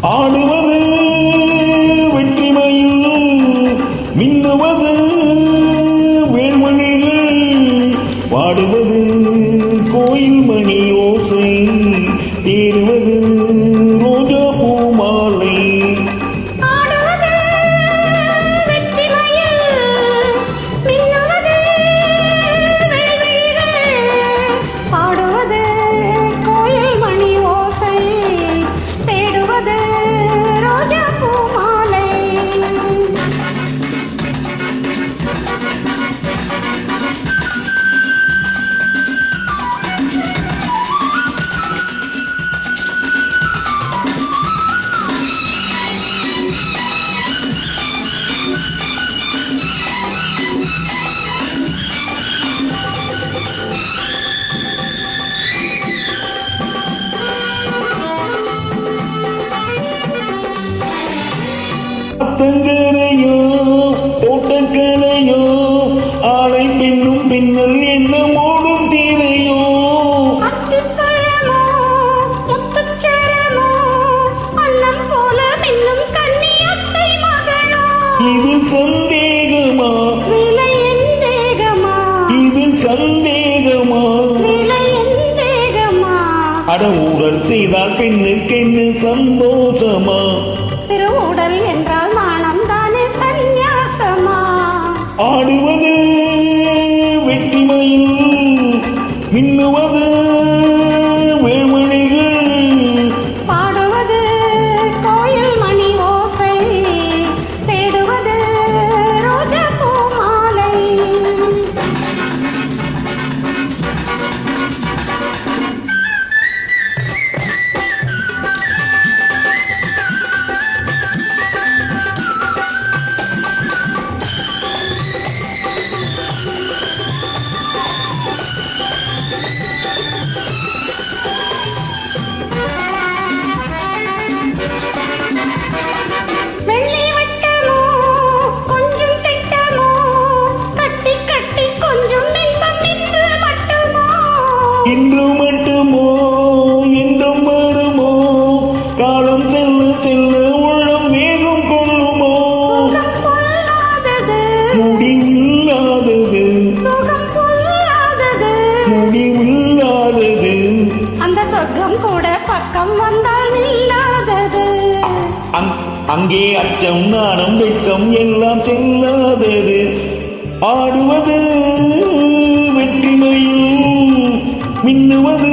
ஆடுவது வெற்றிமையில் மின்னுவது வேள்மணிகள் பாடுவது கோயில் மணி ஓசை தேடுவது ரோஜா பூமாலை தங்கரையோ தோட்டக்கலையோ ஆளை பெண்ணும் பின்னல் என்ன மோடும் தீரையோ இது சந்தேகமா இது சந்தேகமா அட ஊழல் செய்தால் பெண்ணுக்கென்னு சந்தோஷமா திருவுடல் என்றால் மானம் தானே சந்நியாசமா ஆடுவது வெற்றிமையில் மின்னுவது வேள்மணிகள் பாடுவது கோயில் மணி ஓசை தேடுவது ரோஜா பூமாலை இன்று மட்டுமோ என்றும் வருமோ காலம் செல்ல செல்ல உள்ளம் வேகம் கொள்ளுமோ முடிவில்லாதது முடிவில்லாதது அந்த சொர்க்கம் கூட பக்கம் வந்தால் இல்லாதது அங்கே அச்சம் நாணம் வெட்கம் எல்லாம் செல்லாதது ஆடுவது வெற்றிமையில் மின்னுவது